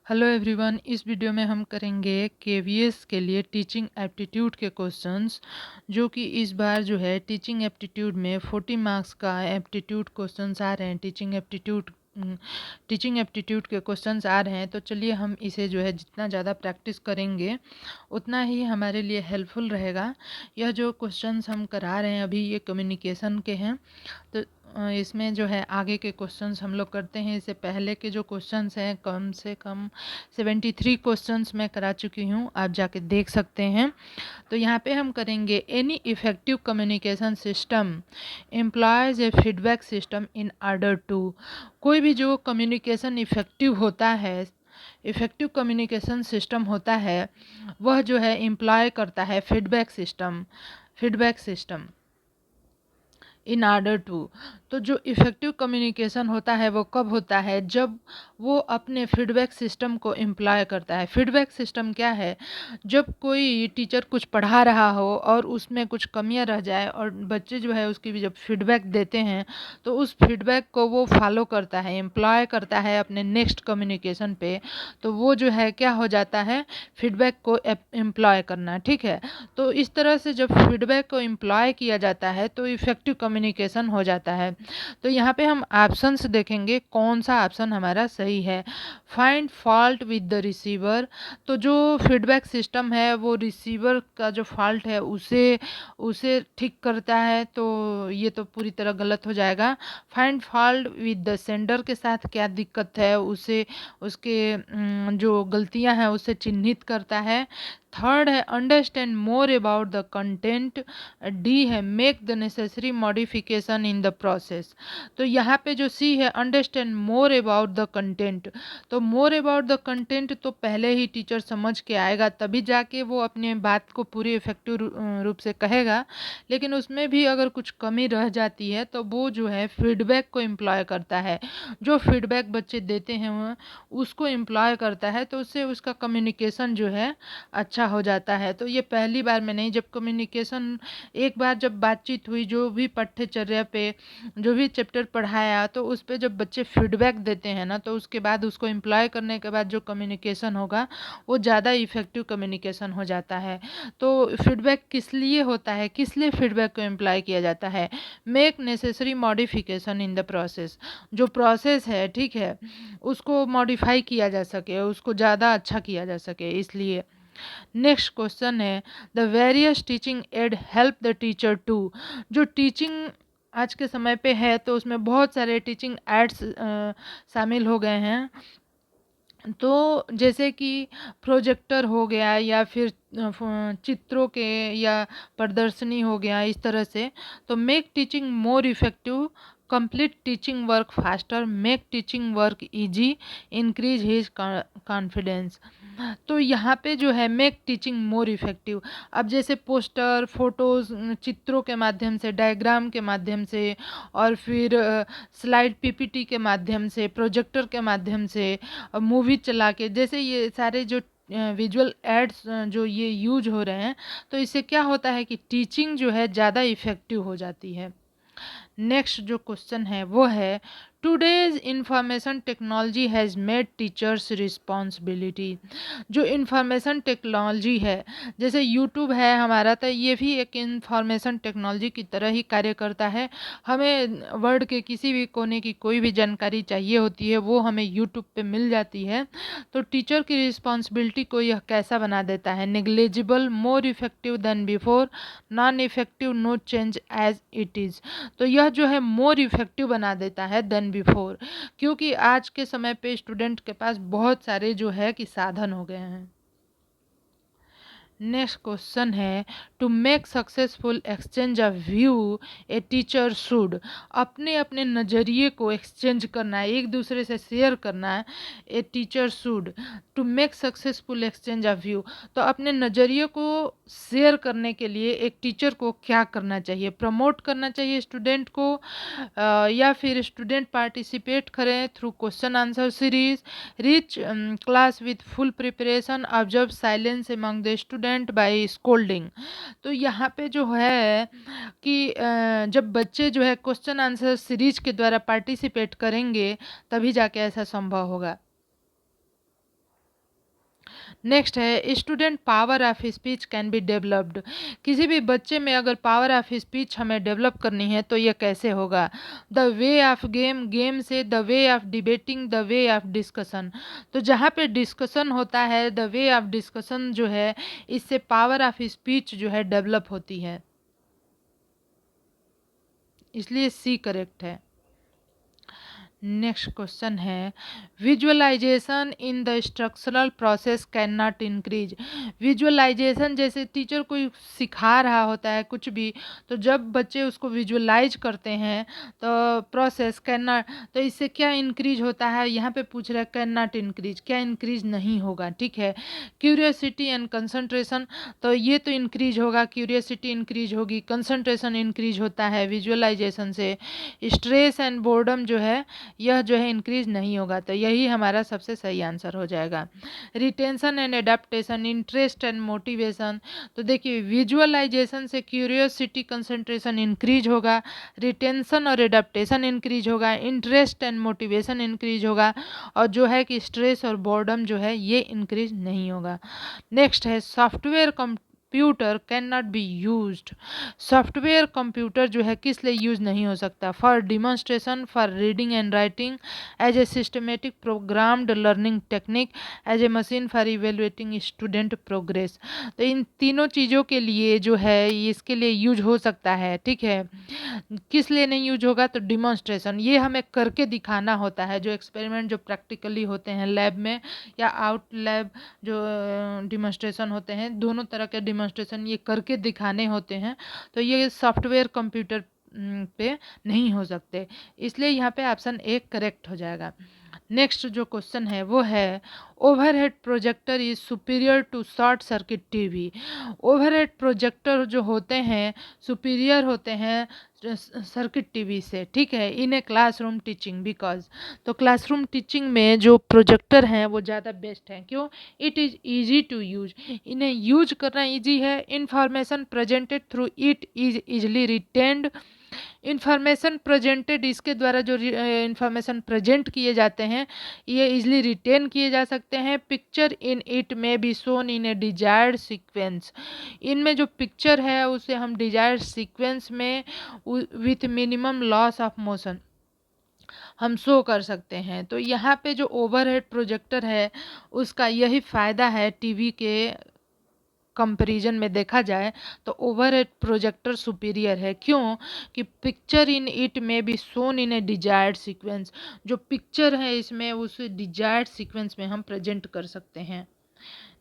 Hello everyone, इस video में हम करेंगे केवीएस के लिए टीचिंग एप्टीट्यूड के क्वेश्चंस, जो कि इस बार जो है टीचिंग एप्टीट्यूड में 40 मार्क्स का एप्टीट्यूड क्वेश्चंस आ रहे हैं। टीचिंग एप्टीट्यूड के क्वेश्चंस आ रहे हैं, तो चलिए हम इसे जो है जितना ज़्यादा प्रैक्टिस करेंगे उतना ही हमारे लिए हेल्पफुल रहेगा। यह जो क्वेश्चंस हम करा रहे हैं अभी, ये कम्युनिकेशन के हैं। तो इसमें जो है आगे के क्वेश्चंस हम लोग करते हैं। इससे पहले के जो क्वेश्चंस हैं कम से कम 73 क्वेश्चंस मैं करा चुकी हूँ, आप जाके देख सकते हैं। तो यहाँ पे हम करेंगे any effective communication system employs a feedback system in order to. कोई भी जो कम्युनिकेशन इफेक्टिव होता है, इफेक्टिव कम्युनिकेशन सिस्टम होता है, वह जो है एम्प्लॉय करता है feedback system in order to. तो जो इफ़ेक्टिव कम्युनिकेशन होता है वो कब होता है? जब वो अपने फीडबैक सिस्टम को एम्प्लॉय करता है। फीडबैक सिस्टम क्या है? जब कोई टीचर कुछ पढ़ा रहा हो और उसमें कुछ कमियां रह जाए और बच्चे जो है उसकी भी जब फीडबैक देते हैं, तो उस फीडबैक को वो फॉलो करता है, एम्प्लॉय करता है अपने नेक्स्ट कम्युनिकेशन पे। तो वो जो है क्या हो जाता है? फीडबैक को एम्प्लॉय करना। ठीक है, तो इस तरह से जब फीडबैक को एम्प्लॉय किया जाता है तो इफ़ेक्टिव कम्युनिकेशन हो जाता है। तो यहाँ पे हम ऑप्शंस देखेंगे कौन सा ऑप्शन हमारा सही है। Find fault with the receiver. तो जो फीडबैक सिस्टम है वो रिसीवर का जो फॉल्ट है उसे उसे ठीक करता है, तो ये तो पूरी तरह गलत हो जाएगा। Find fault with the sender के साथ क्या दिक्कत है उसे, उसके जो गलतियां हैं उसे चिन्हित करता है। थर्ड है understand more about the content. D है make the necessary modification in the process. तो यहाँ पे जो सी है understand more about the content, तो मोर अबाउट द कंटेंट तो पहले ही टीचर समझ के आएगा, तभी जाके वो अपने बात को पूरी इफेक्टिव रूप से कहेगा। लेकिन उसमें भी अगर कुछ कमी रह जाती है तो वो जो है फीडबैक को एम्प्लॉय करता है। जो फीडबैक बच्चे देते हैं वो उसको एम्प्लॉय करता है, तो उससे उसका कम्युनिकेशन जो है अच्छा हो जाता है। तो ये पहली बार में नहीं, जब कम्युनिकेशन एक बार जब बातचीत हुई, जो भी पाठ्यचर्या पे जो भी चैप्टर पढ़ाया, तो उस पे जब बच्चे फीडबैक देते हैं ना, तो उसके बाद उसको एम्प्लॉय करने के बाद जो कम्युनिकेशन होगा वो ज़्यादा इफेक्टिव कम्युनिकेशन हो जाता है। तो फीडबैक किस लिए होता है, किस लिए फीडबैक को एम्प्लॉय किया जाता है? Make necessary modification in the process. जो प्रोसेस है, ठीक है, उसको मॉडिफाई किया जा सके, उसको ज़्यादा अच्छा किया जा सके, इसलिए। नेक्स्ट क्वेश्चन है the various teaching aid help the teacher to. जो टीचिंग आज के समय पे है तो उसमें बहुत सारे टीचिंग एड्स शामिल हो गए हैं। तो जैसे कि प्रोजेक्टर हो गया, या फिर चित्रों के या प्रदर्शनी हो गया, इस तरह से। तो make teaching more effective, complete teaching work faster, make teaching work easy, increase his confidence. तो यहाँ पे जो है मेक टीचिंग मोर इफेक्टिव। अब जैसे पोस्टर, फोटोज, चित्रों के माध्यम से, डायग्राम के माध्यम से, और फिर स्लाइड पीपीटी के माध्यम से, प्रोजेक्टर के माध्यम से, मूवी चला के, जैसे ये सारे जो विजुअल एड्स जो ये यूज हो रहे हैं, तो इससे क्या होता है कि टीचिंग जो है ज़्यादा इफेक्टिव हो जाती है। नेक्स्ट जो क्वेश्चन है वो है today's information technology has made teachers responsibility. जो इंफॉर्मेशन टेक्नोलॉजी है, जैसे यूट्यूब है हमारा, तो ये भी एक इंफॉर्मेशन टेक्नोलॉजी की तरह ही कार्य करता है। हमें वर्ल्ड के किसी भी कोने की कोई भी जानकारी चाहिए होती है, वो हमें यूट्यूब पे मिल जाती है। तो टीचर की रिस्पॉन्सिबिलिटी को यह कैसा बना देता है? Negligible, more effective than before, non effective, no change as it is. तो यह जो है मोर इफेक्टिव बना देता है देन बिफोर, क्योंकि आज के समय पे स्टूडेंट के पास बहुत सारे जो है कि साधन हो गए हैं। नेक्स्ट क्वेश्चन है to make successful exchange of view a teacher should. अपने अपने नज़रिए को एक्सचेंज करना है, एक दूसरे से शेयर करना है। A teacher should to make successful exchange of view, तो अपने नज़रिए को शेयर करने के लिए एक टीचर को क्या करना चाहिए? प्रमोट करना चाहिए स्टूडेंट को, या फिर स्टूडेंट पार्टिसिपेट करें through question answer series, reach class with full preparation, observe silence among the student by scolding. तो यहाँ पे जो है कि जब बच्चे जो है क्वेश्चन आंसर सीरीज के द्वारा पार्टिसिपेट करेंगे, तभी जाके ऐसा संभव होगा। नेक्स्ट है student power of speech can be developed. किसी भी बच्चे में अगर पावर ऑफ स्पीच हमें डेवलप करनी है तो ये कैसे होगा? The way of game, game से the way of debating, the way of discussion. तो जहाँ पे डिस्कशन होता है, द वे ऑफ डिस्कशन जो है, इससे पावर ऑफ स्पीच जो है डेवलप होती है, इसलिए सी करेक्ट है। नेक्स्ट क्वेश्चन है visualization in the structural process can not increase. Visualization जैसे टीचर कोई सिखा रहा होता है कुछ भी, तो जब बच्चे उसको विजुअलाइज करते हैं तो प्रोसेस कैन नॉट, तो इससे क्या इंक्रीज होता है? यहाँ पे पूछ रहा है कैन नॉट इंक्रीज, क्या इंक्रीज नहीं होगा? ठीक है, क्यूरियोसिटी एंड कंसंट्रेशन, तो ये तो इंक्रीज होगा, क्यूरियोसिटी इंक्रीज होगी, कंसंट्रेशन इंक्रीज होता है विजुअलाइजेशन से। स्ट्रेस एंड बोर्डम जो है यह जो है इंक्रीज नहीं होगा, तो यही हमारा सबसे सही आंसर हो जाएगा। Retention and adaptation, interest and motivation, तो देखिए विजुअलाइजेशन से क्यूरियोसिटी कंसंट्रेशन इंक्रीज होगा, रिटेंशन और एडेप्टेशन इंक्रीज होगा, इंटरेस्ट एंड मोटिवेशन इंक्रीज होगा, और जो है कि स्ट्रेस और बोर्डम जो है ये इंक्रीज नहीं होगा। नेक्स्ट है software computer can not be used. Software computer जो है किस लिए यूज नहीं हो सकता? For demonstration, for reading and writing, as a systematic programmed learning technique, as a machine for evaluating student progress. तो इन तीनों चीज़ों के लिए जो है इसके लिए यूज हो सकता है। ठीक है, किस लिए नहीं यूज होगा? तो डिमॉन्स्ट्रेशन, ये हमें करके दिखाना होता है, जो एक्सपेरिमेंट जो प्रैक्टिकली होते हैं लैब में या आउट लैब जो डिमॉन्स्ट्रेशन होते हैं, दोनों तरह के डिमॉन्स्ट्रेशन ये करके दिखाने होते हैं, तो ये सॉफ्टवेयर कंप्यूटर पे नहीं हो सकते, इसलिए यहाँ पे ऑप्शन ए करेक्ट हो जाएगा। नेक्स्ट जो क्वेश्चन है वो है overhead projector is superior to short circuit TV. Overhead projector जो होते हैं सुपीरियर होते हैं सर्किट टीवी से। ठीक है, in a classroom teaching because, तो क्लासरूम टीचिंग में जो प्रोजेक्टर हैं वो ज़्यादा बेस्ट हैं। क्यों? It is easy to use, इन्हें यूज करना ईजी है। Information presented through it is easily retained. Information presented, इसके द्वारा जो इंफॉर्मेशन प्रेजेंट किए जाते हैं ये इजली रिटेन किए जा सकते हैं। पिक्चर इन इट में be shown in A desired sequence, इनमें जो पिक्चर है उसे हम डिजायर्ड सीक्वेंस में with minimum loss of motion हम शो कर सकते हैं। तो यहाँ पे जो ओवरहेड प्रोजेक्टर है उसका यही फ़ायदा है, टीवी के कंपैरिजन में देखा जाए तो ओवरहेड प्रोजेक्टर सुपीरियर है। क्यों? कि पिक्चर इन इट में be shown in A desired sequence, जो पिक्चर है इसमें उस डिजायर्ड सीक्वेंस में हम प्रेजेंट कर सकते हैं।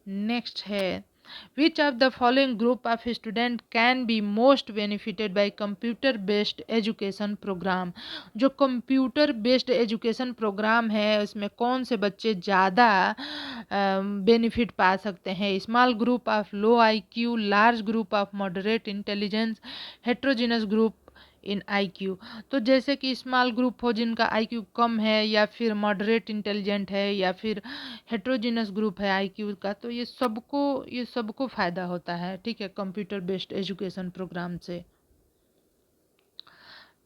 नेक्स्ट है which of the following group of student can be most benefited by computer based education program. जो कंप्यूटर बेस्ड एजुकेशन प्रोग्राम है उसमें कौन से बच्चे ज़्यादा बेनिफिट पा सकते हैं? Small group of low IQ, large group of moderate intelligence, heterogeneous group in IQ। तो जैसे कि स्मॉल ग्रुप हो जिनका IQ कम है, या फिर मॉडरेट इंटेलिजेंट है, या फिर हेट्रोजिनस ग्रुप है IQ का, तो ये सबको फ़ायदा होता है। ठीक है, कंप्यूटर बेस्ड एजुकेशन प्रोग्राम से।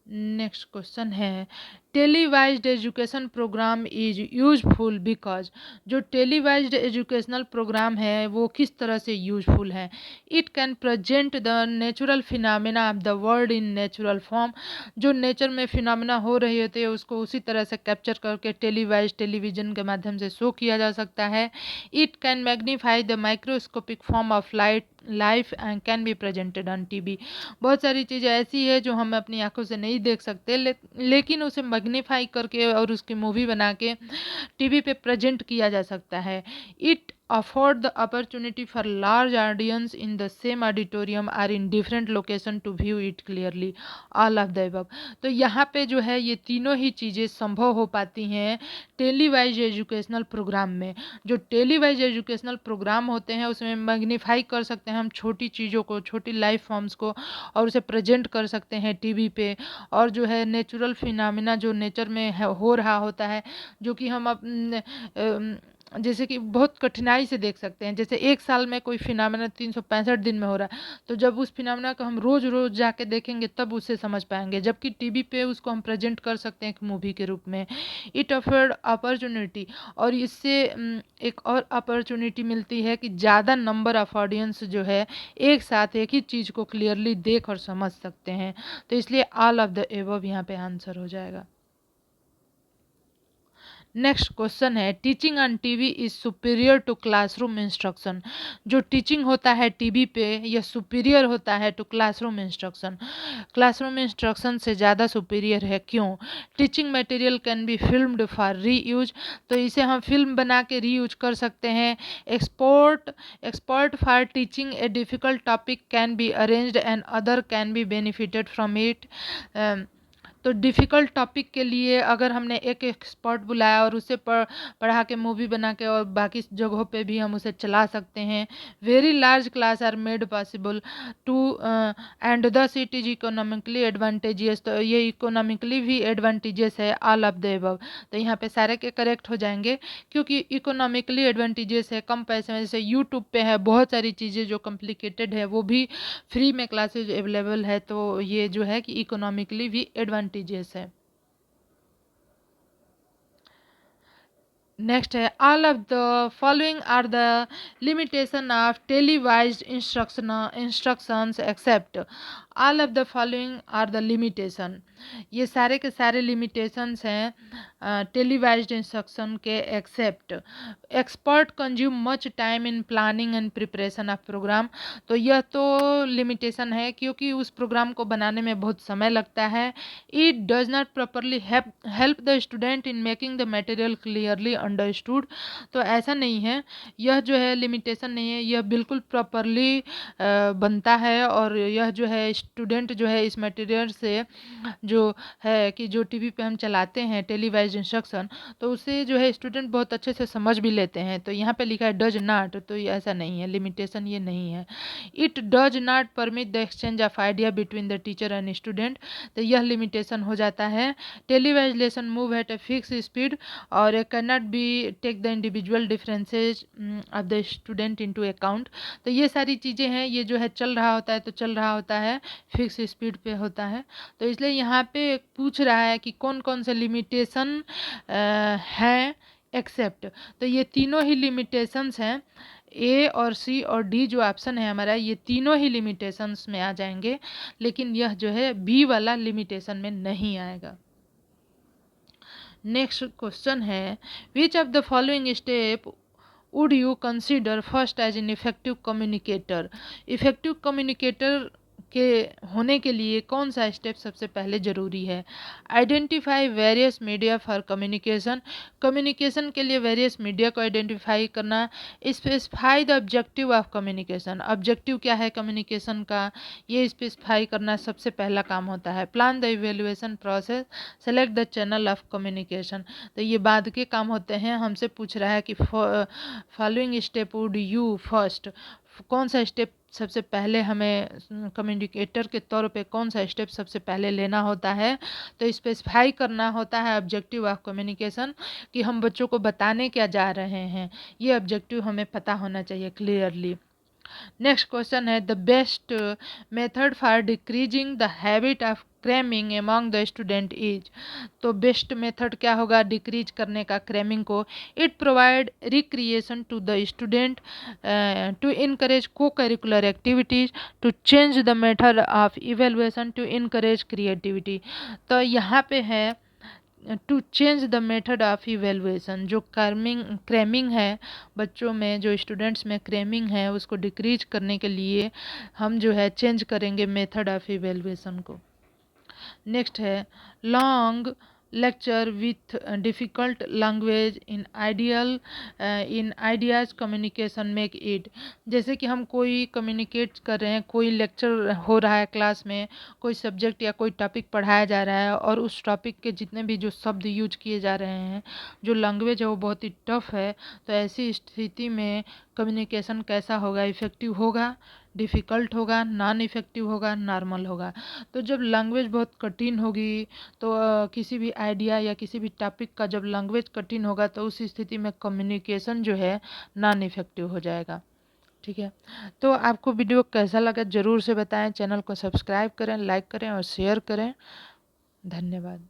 नेक्स्ट क्वेश्चन है televised education programme is useful because. जो टेलीवाइज्ड एजुकेशनल प्रोग्राम है वो किस तरह से यूजफुल है? It can present the natural phenomena of the world in natural form, जो नेचर में फिनोमेना हो रही होती है उसको उसी तरह से कैप्चर करके टेलीवाइज टेलीविजन के माध्यम से शो किया जा सकता है। It can magnify the microscopic form of life and can be presented on TV। बहुत सारी चीज़ें ऐसी है जो हम अपनी आंखों से नहीं देख सकते, लेकिन उसे मैग्नीफाई करके और उसकी मूवी बना के TV पे प्रेजेंट किया जा सकता है। It afford the opportunity for large audience in the same auditorium or in different location to view it clearly, all of the above. तो यहाँ पे जो है ये तीनों ही चीज़ें संभव हो पाती हैं टेलीवाइज एजुकेशनल प्रोग्राम में। जो टेलीवाइज एजुकेशनल प्रोग्राम होते हैं उसमें मैग्नीफाई कर सकते हैं हम छोटी चीज़ों को, छोटी लाइफ फॉर्म्स को, और उसे प्रेजेंट कर सकते हैं TV पे। और जो है नेचुरल फिनोमेना जो नेचर में हो रहा होता है, जो कि हम जैसे कि बहुत कठिनाई से देख सकते हैं। जैसे एक साल में कोई फिनोमेना 365 दिन में हो रहा है, तो जब उस फिनोमेना को हम रोज रोज जाके देखेंगे तब उसे समझ पाएंगे, जबकि टीवी पे उसको हम प्रेजेंट कर सकते हैं एक मूवी के रूप में। इट ऑफर्ड अपॉर्चुनिटी, और इससे एक और अपॉर्चुनिटी मिलती है कि ज़्यादा नंबर ऑफ ऑडियंस जो है एक साथ एक ही चीज़ को क्लियरली देख और समझ सकते हैं। तो इसलिए ऑल ऑफ द एबव यहाँ पे आंसर हो जाएगा। नेक्स्ट क्वेश्चन है, teaching on TV is superior to classroom instruction. जो टीचिंग होता है टीवी पे यह सुपीरियर होता है to classroom instruction. Classroom instruction से ज़्यादा सुपीरियर है, क्यों? Teaching material can be filmed for reuse, तो इसे हम फिल्म बना के री यूज कर सकते हैं। Expert for teaching A difficult topic can be arranged and other can be benefited from it. तो डिफ़िकल्ट टॉपिक के लिए अगर हमने एक एक्सपर्ट बुलाया और उसे पढ़ा के मूवी बना के और बाकी जगहों पे भी हम उसे चला सकते हैं। Very large class are made possible to and thus it is economically advantageous, तो ये इकोनॉमिकली भी एडवांटेजियस है, ऑल ऑफ द एबव। तो यहाँ पे सारे के करेक्ट हो जाएंगे, क्योंकि इकोनॉमिकली एडवांटेजियस है, कम पैसे में। जैसे यूट्यूब पे है बहुत सारी चीज़ें जो कॉम्प्लिकेटेड है वो भी फ्री में क्लासेज अवेलेबल है, तो ये जो है कि इकोनॉमिकली भी एडवांटेजियस है। नेक्स्ट है, all of the following are the limitation of televised instructions except. All of the following are the limitation, ये सारे के सारे लिमिटेशंस हैं टेलीवाइज्ड इंस्ट्रक्शन के, except expert consume much time in planning and preparation of programme. तो यह तो limitation है क्योंकि उस प्रोग्राम को बनाने में बहुत समय लगता है। It does not properly help the student in making the material clearly understood. तो ऐसा नहीं है, यह जो है लिमिटेशन नहीं है, यह बिल्कुल प्रॉपरली बनता है, और यह जो है स्टूडेंट जो है इस मटेरियल से जो है कि जो टीवी पे हम चलाते हैं टेलीवाइज इंस्ट्रक्शन, तो उसे जो है स्टूडेंट बहुत अच्छे से समझ भी लेते हैं। तो यहाँ पे लिखा है डज नॉट, तो ये ऐसा नहीं है, लिमिटेशन ये नहीं है। It does not permit the exchange of idea between the teacher and student, तो यह लिमिटेशन हो जाता है। Televised lesson move at a fix speed, और it cannot be take the individual differences of the student into account। तो ये सारी चीज़ें हैं, ये जो है चल रहा होता है तो चल रहा होता है, फिक्स स्पीड पे होता है। तो इसलिए यहाँ पे पूछ रहा है कि कौन कौन से लिमिटेशन हैं एक्सेप्ट, तो ये तीनों ही लिमिटेशंस हैं। ए और सी और डी जो ऑप्शन है हमारा, ये तीनों ही लिमिटेशंस में आ जाएंगे, लेकिन यह जो है बी वाला लिमिटेशन में नहीं आएगा। नेक्स्ट क्वेश्चन है, which of the following step would you consider first as an effective communicator. Effective communicator के होने के लिए कौन सा स्टेप सबसे पहले ज़रूरी है? Identify various media for communication, communication के लिए वेरियस मीडिया को आइडेंटिफाई करना। Specify the objective of communication, objective क्या है कम्युनिकेशन का, ये स्पेसिफाई करना सबसे पहला काम होता है। Plan the evaluation process, select the channel of communication, तो ये बाद के काम होते हैं। हमसे पूछ रहा है कि following step would you first, कौन सा स्टेप सबसे पहले हमें कम्युनिकेटर के तौर पे कौन सा स्टेप सबसे पहले लेना होता है। तो स्पेसिफाई करना होता है ऑब्जेक्टिव ऑफ कम्युनिकेशन, कि हम बच्चों को बताने क्या जा रहे हैं, ये ऑब्जेक्टिव हमें पता होना चाहिए क्लियरली। नेक्स्ट क्वेश्चन है, the best method for decreasing the habit of cramming among the student is. तो बेस्ट मेथड क्या होगा डिक्रीज करने का क्रैमिंग को? It provide recreation to the student, to encourage co-curricular activities, to change the method of evaluation, to encourage creativity. तो यहाँ पे है to change the method of evaluation, जो क्रैमिंग है बच्चों में, जो स्टूडेंट्स में क्रैमिंग है उसको डिक्रीज करने के लिए हम जो है चेंज करेंगे मेथड ऑफ इवेलुएशन को। नेक्स्ट है, long lecture with difficult language in ideas communication make it. जैसे कि हम कोई कम्युनिकेट कर रहे हैं, कोई लेक्चर हो रहा है क्लास में, कोई सब्जेक्ट या कोई टॉपिक पढ़ाया जा रहा है, और उस टॉपिक के जितने भी जो शब्द यूज किए जा रहे हैं, जो लैंग्वेज है वो बहुत ही टफ है, तो ऐसी स्थिति में कम्युनिकेशन कैसा होगा, इफ़ेक्टिव होगा, डिफ़िकल्ट होगा, नॉन इफ़ेक्टिव होगा, नॉर्मल होगा। तो जब लैंग्वेज बहुत कठिन होगी तो किसी भी आइडिया या किसी भी टॉपिक का जब लैंग्वेज कठिन होगा तो उस स्थिति में कम्युनिकेशन जो है नॉन इफ़ेक्टिव हो जाएगा। ठीक है, तो आपको वीडियो कैसा लगा ज़रूर से बताएं। चैनल को सब्सक्राइब करें, लाइक करें और शेयर करें। धन्यवाद।